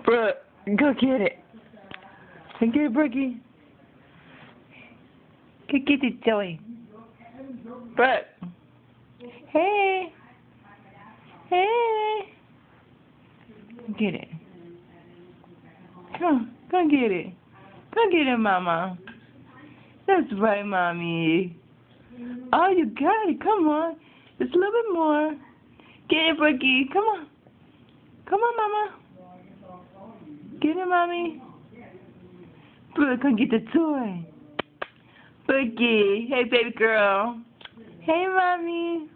Brooke, go get it. Go get it, Brookie. Go get it, Joey. Brooke. Hey. Hey. Get it. Come on, go get it. Go get it, Mama. That's right, Mommy. Oh, you got it. Come on. Just a little bit more. Get it, Brookie. Come on. Come on, Mama. Get it, Mommy. Brooke, come get the toy. Brookie. Hey, baby girl. Hey, Mommy.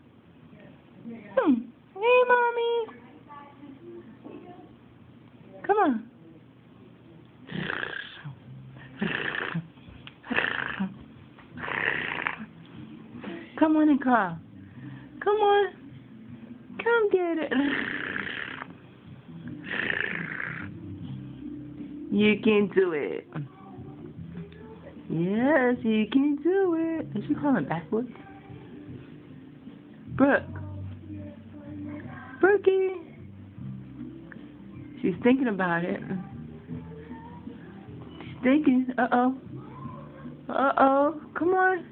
Hey, Mommy. Come on. Come on and call. Come on. Come get it. You can do it. Yes, you can do it. Is she calling backwards? Brooke. Brookie. She's thinking about it. She's thinking. Uh-oh. Uh-oh. Come on.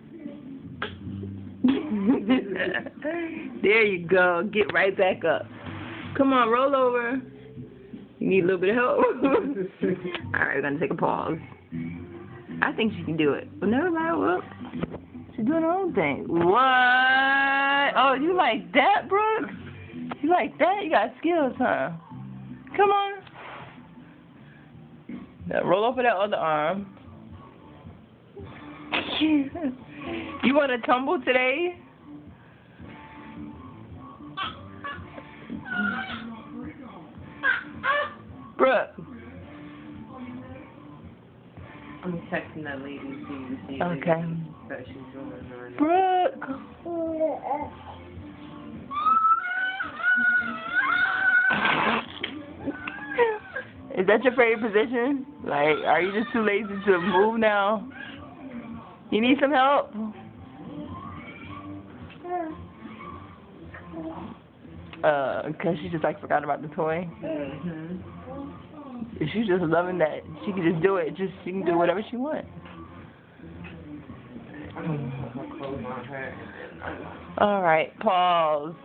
There you go. Get right back up. Come on, roll over. You need a little bit of help. Alright, we're going to take a pause. I think she can do it. But never mind, well, she's doing her own thing. What? Oh, you like that, Brooke? You like that? You got skills, huh? Come on. Now roll over that other arm. You want to tumble today? Brooke. I'm texting that lady to see Okay. that she's doing right now. Brooke. Is that your favorite position? Like, are you just too lazy to move now? You need some help? Because she just like forgot about the toy. She's just loving that she can just do it. She can do whatever she wants. All right, pause.